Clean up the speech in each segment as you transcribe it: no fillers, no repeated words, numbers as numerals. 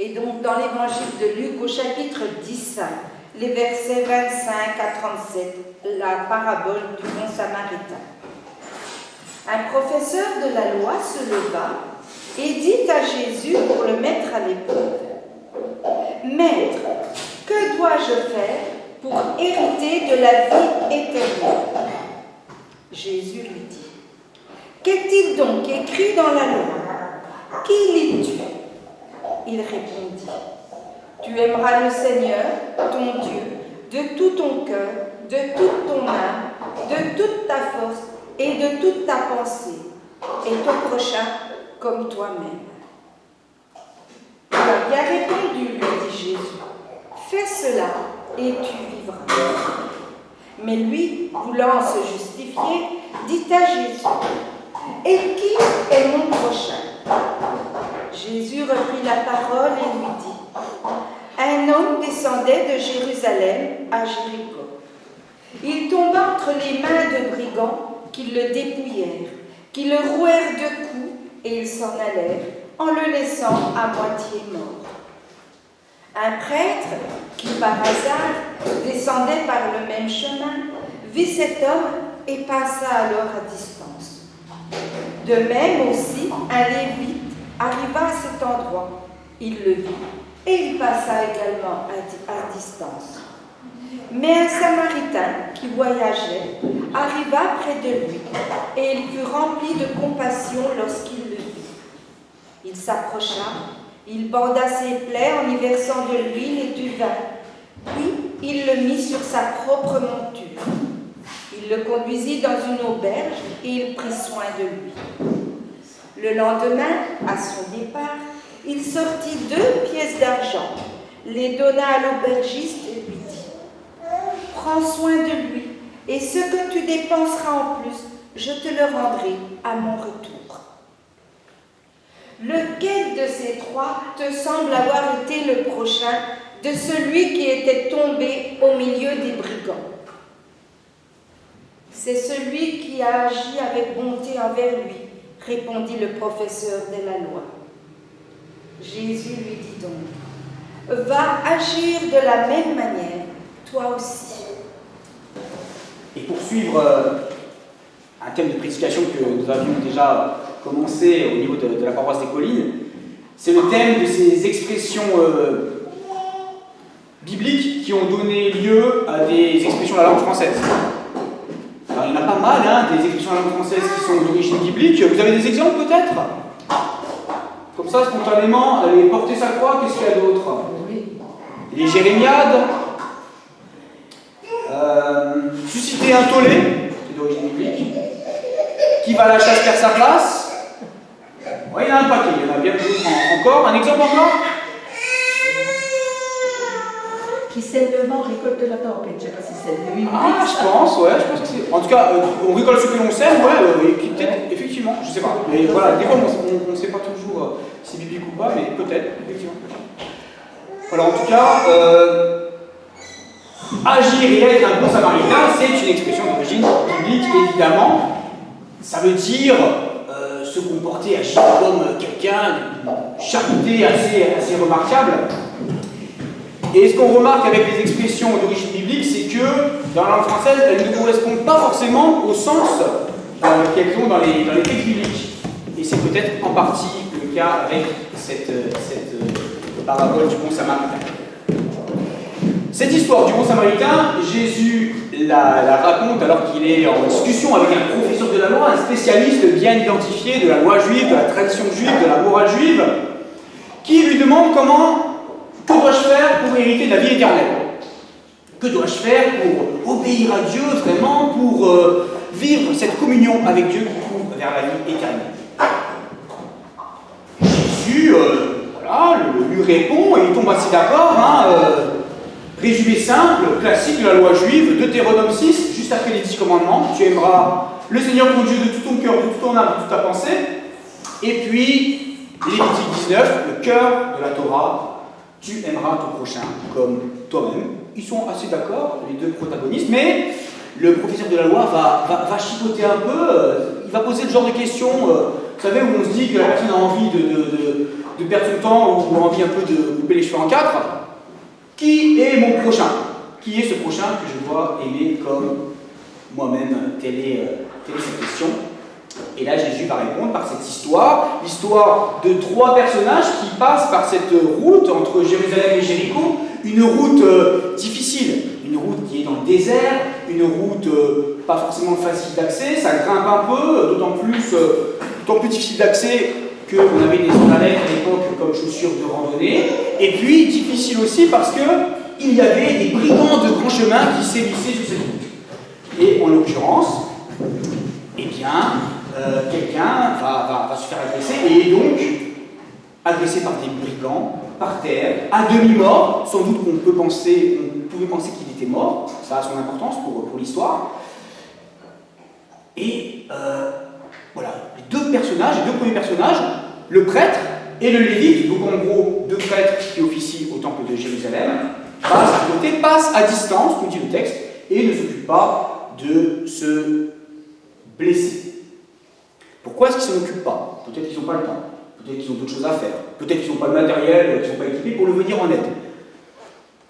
Et donc dans l'évangile de Luc au chapitre 10, les versets 25 à 37, la parabole du bon samaritain. Un professeur de la loi se leva et dit à Jésus pour le mettre à l'épreuve: Maître, que dois-je faire pour hériter de la vie éternelle? Jésus lui dit: Qu'est-il donc écrit dans la loi? Qui lis-tu? Il répondit: Tu aimeras le Seigneur, ton Dieu, de tout ton cœur, de toute ton âme, de toute ta force et de toute ta pensée, et ton prochain comme toi-même. Tu as bien répondu, lui dit Jésus. Fais cela et tu vivras. Mais lui, voulant se justifier, dit à Jésus: Et qui est mon prochain? Jésus reprit la parole et lui dit: Un homme descendait de Jérusalem à Jéricho. Il tomba entre les mains de brigands qui le dépouillèrent, qui le rouèrent de coups, et ils s'en allèrent, en le laissant à moitié mort. Un prêtre, qui par hasard descendait par le même chemin, vit cet homme et passa alors à distance. De même aussi, un lévite arriva à cet endroit. Il le vit et il passa également à distance. Mais un Samaritain qui voyageait arriva près de lui et il fut rempli de compassion lorsqu'il le vit. Il s'approcha, il banda ses plaies en y versant de l'huile et du vin, puis il le mit sur sa propre monture. Il le conduisit dans une auberge et il prit soin de lui. Le lendemain, à son départ, il sortit 2 pièces d'argent, les donna à l'aubergiste et lui dit: Prends soin de lui, et ce que tu dépenseras en plus, je te le rendrai à mon retour. Lequel de ces 3 te semble avoir été le prochain de celui qui était tombé au milieu des brigands? C'est celui qui a agi avec bonté envers lui, répondit le professeur de la loi. Jésus lui dit donc: Va agir de la même manière, toi aussi. Et pour suivre un thème de prédication que nous avions déjà commencé au niveau de la paroisse des Collines, c'est le thème de ces expressions bibliques qui ont donné lieu à des expressions de la langue française. Alors, il y en a pas mal, des expressions de la langue française qui sont d'origine biblique. Vous avez des exemples peut-être? Comme ça, spontanément, allez porter sa croix, qu'est-ce qu'il y a d'autre? Les jérémiades, susciter un tollé, c'est d'origine biblique. Qui va à la chasse perd sa place? Oui, il y en a un paquet, il y en a bien d'autres encore. Un exemple encore? Qui sème le vent récolte la tempête, je ne sais pas si c'est le biblique. Ah, je pense que c'est. En tout cas, on récolte ce que l'on sème, qui peut-être, effectivement, je ne sais pas. Mais voilà, des fois, on ne sait pas toujours si c'est biblique ou pas, mais peut-être, effectivement. Voilà, en tout cas, agir et être un bon samaritain, c'est une expression d'origine biblique, évidemment. Ça veut dire se comporter, agir comme quelqu'un d'une charité assez remarquable. Et ce qu'on remarque avec les expressions d'origine biblique, c'est que dans la langue française, elles ne correspondent pas forcément au sens qu'elles ont dans les textes bibliques. Et c'est peut-être en partie le cas avec cette parabole du bon samaritain. Cette histoire du bon samaritain, Jésus la raconte alors qu'il est en discussion avec un professeur de la loi, un spécialiste bien identifié de la loi juive, de la tradition juive, de la morale juive, qui lui demande que dois-je faire pour hériter de la vie éternelle? Que dois-je faire pour obéir à Dieu vraiment, pour vivre cette communion avec Dieu qui court vers la vie éternelle? Jésus lui répond et il tombe assez d'accord. Résumé simple, classique de la loi juive, Deutéronome 6, juste après les 10 commandements. Tu aimeras le Seigneur ton Dieu de tout ton cœur, de toute ton âme, de toute ta pensée. Et puis, Lévitique 19, le cœur de la Torah, tu aimeras ton prochain comme toi-même. Ils sont assez d'accord, les 2 protagonistes, mais le professeur de la loi va chipoter un peu, il va poser le genre de questions, vous savez, où on se dit que la personne a envie de perdre son temps ou a envie un peu de couper les cheveux en quatre, qui est mon prochain? Qui est ce prochain que je dois aimer comme moi-même? Telle est cette question. Et là, Jésus va répondre par cette histoire, l'histoire de 3 personnages qui passent par cette route entre Jérusalem et Jéricho, une route difficile, une route qui est dans le désert, une route pas forcément facile d'accès, ça grimpe un peu, d'autant plus difficile d'accès qu'on avait des sandalettes à l'époque comme chaussures de randonnée, et puis difficile aussi parce qu'il y avait des brigands de grand chemin qui s'élissaient sur cette route. Et en l'occurrence, eh bien, quelqu'un va se faire agresser, et donc agressé par des brigands, par terre, à demi-mort, sans doute on pouvait penser qu'il était mort, ça a son importance pour l'histoire. Et voilà, les deux premiers personnages, le prêtre et le lévite, donc en gros 2 prêtres qui officient au temple de Jérusalem, passent à distance, nous dit le texte, et ne s'occupent pas de se blesser. Pourquoi est-ce qu'ils ne s'en occupent pas? Peut-être qu'ils n'ont pas le temps, peut-être qu'ils ont d'autres choses à faire, peut-être qu'ils n'ont pas le matériel, qu'ils ne sont pas équipés pour le venir en aide.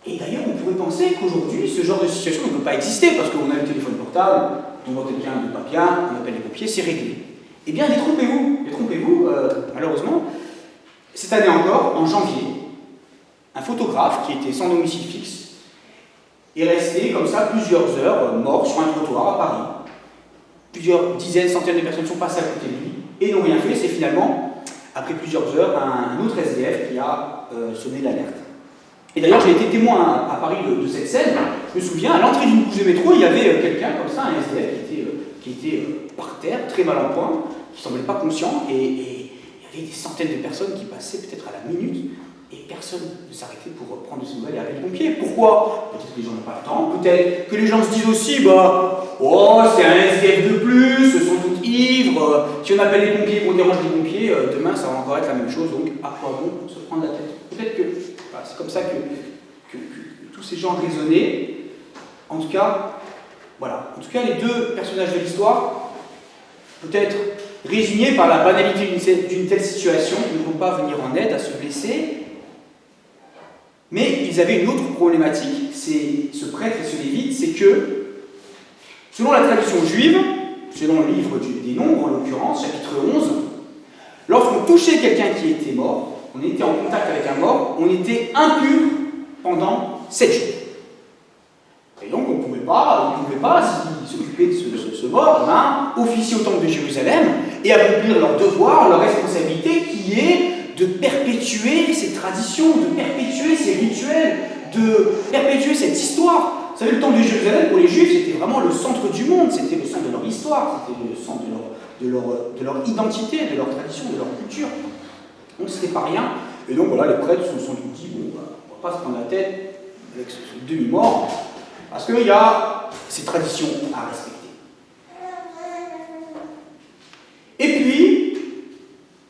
Et d'ailleurs, on pourrait penser qu'aujourd'hui, ce genre de situation ne peut pas exister, parce qu'on a le téléphone portable, on voit quelqu'un de pas bien, on appelle les pompiers, c'est réglé. Eh bien, détrompez-vous, malheureusement, cette année encore, en janvier, un photographe qui était sans domicile fixe est resté comme ça plusieurs heures mort sur un trottoir à Paris. Plusieurs dizaines, centaines de personnes sont passées à côté de lui et n'ont rien fait. C'est finalement, après plusieurs heures, un autre SDF qui a sonné l'alerte. Et d'ailleurs, j'ai été témoin à Paris de cette scène. Je me souviens, à l'entrée d'une bouche de métro, il y avait quelqu'un comme ça, un SDF qui était par terre, très mal en point, qui semblait pas conscient, et il y avait des centaines de personnes qui passaient peut-être à la minute, et personne ne s'arrêtait pour prendre des nouvelles et appeler les pompiers. Pourquoi? Peut-être que les gens n'ont pas le temps, peut-être que les gens se disent aussi, oh, c'est un SDF de plus, ils sont tous ivres, si on appelle les pompiers pour déranger les pompiers, demain ça va encore être la même chose, donc à quoi bon se prendre la tête? Peut-être que voilà, c'est comme ça que tous ces gens raisonnaient. En tout cas, voilà. En tout cas, les 2 personnages de l'histoire, peut-être résignés par la banalité d'une telle situation, ne vont pas venir en aide à se blesser. Mais ils avaient une autre problématique, c'est ce prêtre et ce lévite, c'est que, selon la tradition juive, selon le livre des Nombres en l'occurrence, chapitre 11, lorsqu'on touchait quelqu'un qui était mort, on était en contact avec un mort, on était impur pendant 7 jours. Et donc on ne pouvait pas s'occuper de ce mort, officier au temple de Jérusalem et accomplir leur devoir, leur responsabilité qui est de perpétuer ces traditions, de perpétuer ces rituels, de perpétuer cette histoire. Vous savez, le temple de Jérusalem, pour les Juifs, c'était vraiment le centre du monde, c'était le centre de leur histoire, c'était le centre de leur identité, de leur tradition, de leur culture. Donc c'était pas rien. Et donc voilà, les prêtres se sont dit, on va pas se prendre la tête avec ce demi-mort, parce qu'il y a ces traditions à respecter. Et puis,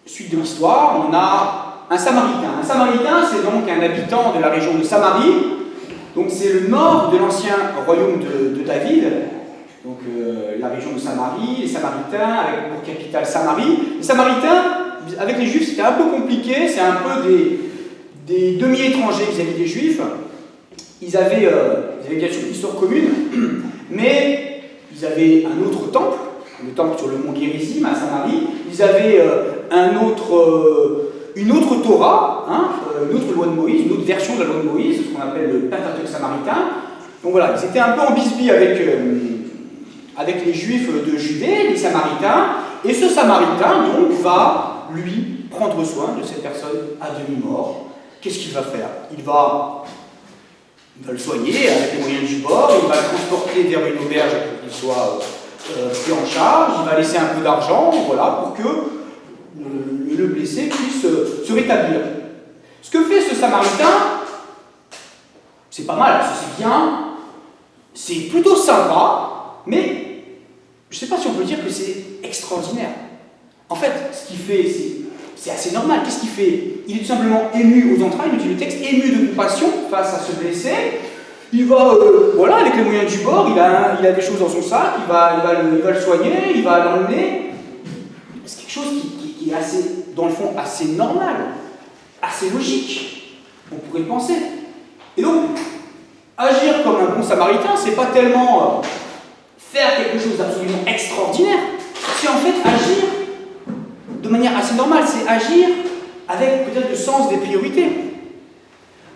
suite de l'histoire, on a un Samaritain. Un Samaritain, c'est donc un habitant de la région de Samarie. Donc c'est le nord de l'ancien royaume de David. Donc la région de Samarie, les Samaritains, avec pour capitale Samarie. Les Samaritains, avec les Juifs, c'était un peu compliqué. C'est un peu des demi-étrangers vis-à-vis des Juifs. Ils avaient bien sûr une histoire commune, mais ils avaient un autre temple, le temple sur le mont Gérizim à Samarie. Ils avaient une autre Torah, une autre loi de Moïse, une autre version de la loi de Moïse, ce qu'on appelle le Pentateuque samaritain. Donc voilà, ils étaient un peu en bisbille avec les Juifs de Judée, les Samaritains, et ce Samaritain donc va, lui, prendre soin de cette personne à demi-mort. Qu'est-ce qu'il va faire? Il va le soigner avec les moyens du bord, il va le transporter vers une auberge pour qu'il soit pris en charge, il va laisser un peu d'argent, voilà, pour que le blessé puisse se rétablir. Ce que fait ce Samaritain, c'est pas mal, c'est bien, c'est plutôt sympa, mais je ne sais pas si on peut dire que c'est extraordinaire. En fait, ce qu'il fait, c'est assez normal. Qu'est-ce qu'il fait? Il est tout simplement ému aux entrailles, il dit le texte, ému de compassion face à ce blessé. Il va, voilà, avec les moyens du bord, il a des choses dans son sac, il va le soigner, il va l'emmener. C'est quelque chose qui est assez, dans le fond, assez normal. assez logique, on pourrait le penser. Et donc, agir comme un bon samaritain, c'est pas tellement faire quelque chose d'absolument extraordinaire, c'est en fait agir de manière assez normale, c'est agir avec peut-être le sens des priorités.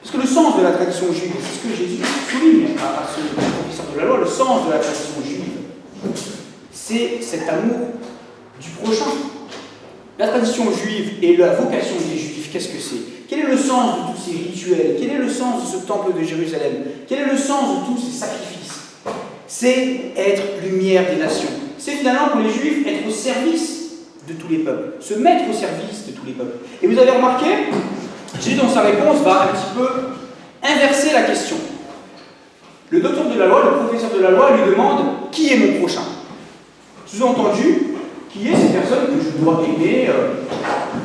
Parce que le sens de la tradition juive, c'est ce que Jésus souligne à ce professeur de la loi, le sens de la tradition juive, c'est cet amour du prochain. La tradition juive et la vocation des Juifs, qu'est-ce que c'est? Quel est le sens de tous ces rituels? Quel est le sens de ce temple de Jérusalem? Quel est le sens de tous ces sacrifices? C'est être lumière des nations. C'est finalement pour les Juifs être au service de tous les peuples, se mettre au service de tous les peuples. Et vous avez remarqué, Jésus dans sa réponse va un petit peu inverser la question. Le docteur de la loi, le professeur de la loi lui demande « Qui est mon prochain ?» Sous-entendu, qui est cette personne que je dois aimer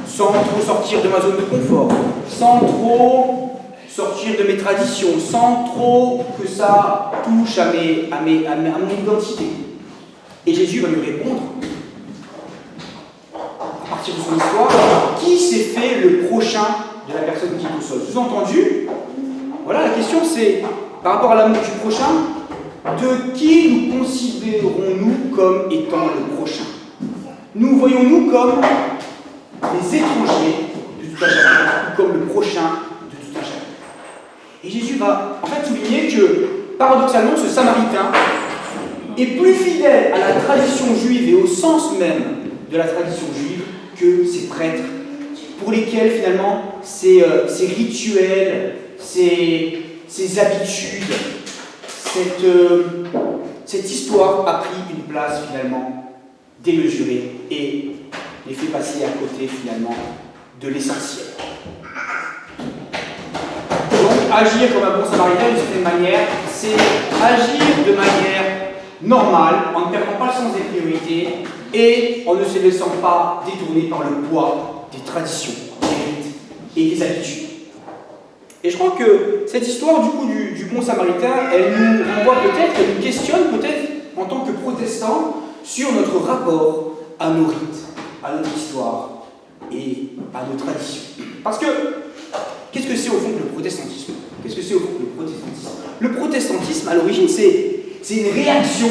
sans trop sortir de ma zone de confort, sans trop sortir de mes traditions, sans trop que ça touche à mon identité. Et Jésus va lui répondre, à partir de son histoire, qui s'est fait le prochain de la personne qui est au sol. Sous-entendu, voilà, la question c'est, par rapport à l'amour du prochain, de qui nous considérons-nous comme étant le prochain? Nous voyons-nous comme les étrangers de tout un chacun, ou comme le prochain de tout un chacun. Et Jésus va en fait souligner que, paradoxalement, ce samaritain est plus fidèle à la tradition juive et au sens même de la tradition juive que ces prêtres, pour lesquels finalement ces rituels, ces habitudes, cette histoire a pris une place finalement démesurée et les fait passer à côté finalement de l'essentiel. Donc agir comme un bon samaritain d'une certaine manière, c'est agir de manière normale, en ne perdant pas le sens des priorités et en ne se laissant pas détourner par le poids des traditions, des rites et des habitudes. Et je crois que cette histoire du coup du bon samaritain, elle nous renvoie peut-être, elle nous questionne peut-être en tant que protestants sur notre rapport à nos rites, à notre histoire et à nos traditions. Parce que, qu'est-ce que c'est au fond que le protestantisme? Qu'est-ce que c'est au fond que le protestantisme? Le protestantisme, à l'origine, c'est une réaction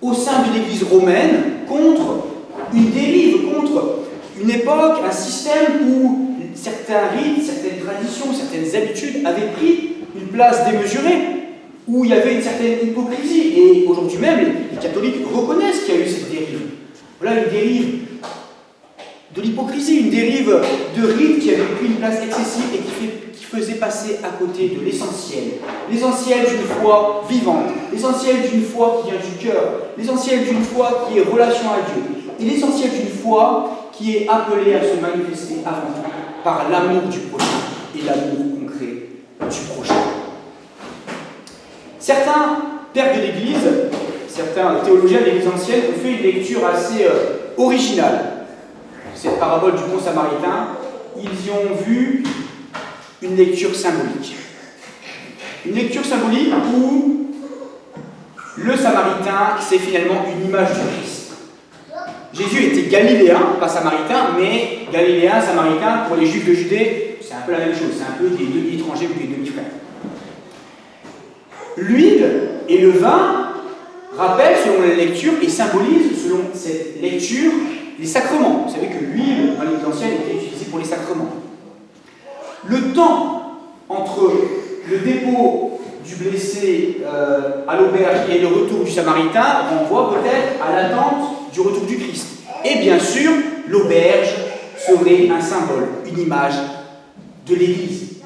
au sein de l'Église romaine contre une dérive, contre une époque, un système où certains rites, certaines traditions, certaines habitudes avaient pris une place démesurée, où il y avait une certaine hypocrisie. Et aujourd'hui même, les catholiques reconnaissent qu'il y a eu cette dérive. Voilà une dérive de l'hypocrisie, une dérive de rites qui avait pris une place excessive et qui faisait passer à côté de l'essentiel. L'essentiel d'une foi vivante, l'essentiel d'une foi qui vient du cœur, l'essentiel d'une foi qui est relation à Dieu, et l'essentiel d'une foi qui est appelée à se manifester avant tout par l'amour du prochain et l'amour concret du prochain. Certains pères de l'Église, certains théologiens de l'Église ancienne ont fait une lecture assez originale. Cette parabole du bon samaritain, ils y ont vu une lecture symbolique. Une lecture symbolique où le samaritain, c'est finalement une image du Christ. Jésus était galiléen, pas samaritain, mais galiléen, samaritain, pour les Juifs de Judée, c'est un peu la même chose, c'est un peu des demi-étrangers ou des demi-frères. L'huile et le vin rappellent, selon la lecture, et symbolisent, selon cette lecture, les sacrements. Vous savez que l'huile, dans l'Église ancienne, était utilisée pour les sacrements. Le temps entre le dépôt du blessé à l'auberge et le retour du samaritain renvoie peut-être à l'attente du retour du Christ. Et bien sûr, l'auberge serait un symbole, une image de l'Église.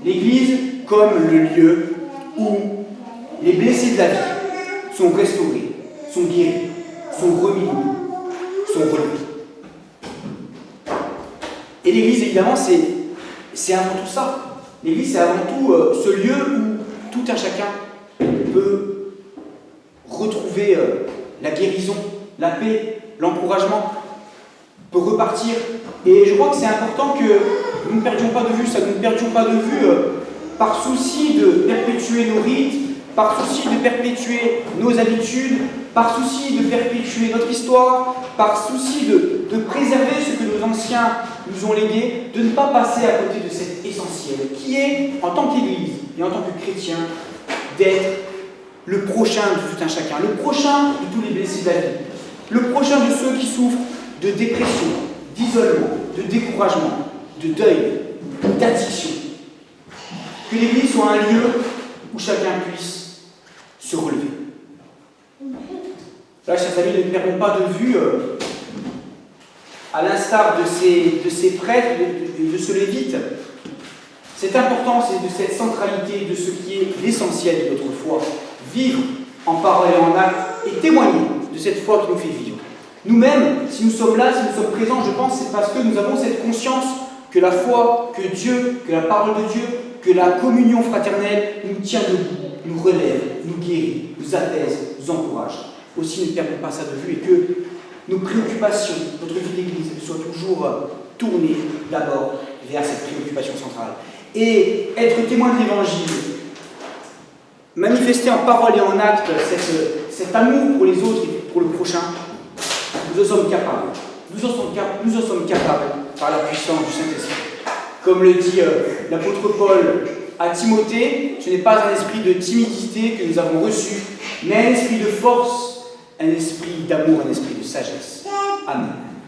L'Église comme le lieu où les blessés de la vie sont restaurés, sont guéris, sont remis debout, sont relevés. Et l'Église, évidemment, c'est avant tout ça. L'Église, c'est avant tout ce lieu où tout un chacun peut retrouver la guérison, la paix, l'encouragement, peut repartir. Et je crois que c'est important que nous ne perdions pas de vue ça, nous ne perdions pas de vue par souci de perpétuer nos rites, par souci de perpétuer nos habitudes, par souci de perpétuer notre histoire, par souci de préserver ce que nos anciens nous ont légué, de ne pas passer à côté de cet essentiel, qui est, en tant qu'Église et en tant que chrétien, d'être le prochain de tout un chacun, le prochain de tous les blessés de la vie, le prochain de ceux qui souffrent de dépression, d'isolement, de découragement, de deuil, d'addiction. Que l'Église soit un lieu où chacun puisse se relever. Là, chers amis, ne perdons pas de vue, à l'instar de ces prêtres, de ce lévite, cette importance et de cette centralité de ce qui est l'essentiel de notre foi. Vivre en parole et en acte et témoigner de cette foi qui nous fait vivre. Nous-mêmes, si nous sommes là, si nous sommes présents, je pense, c'est parce que nous avons cette conscience que la foi, que Dieu, que la parole de Dieu, que la communion fraternelle nous tient debout, nous relève, nous guérit, nous apaise, nous encourage. Aussi, ne perdons pas ça de vue et que nos préoccupations, notre vie d'Église, soient toujours tournées d'abord vers cette préoccupation centrale. Et être témoin de l'Évangile, manifester en parole et en acte cet amour pour les autres et pour le prochain, nous en sommes capables. Nous en sommes capables par la puissance du Saint-Esprit. Comme le dit l'apôtre Paul à Timothée, ce n'est pas un esprit de timidité que nous avons reçu, mais un esprit de force, un esprit d'amour, un esprit de sagesse. Amen.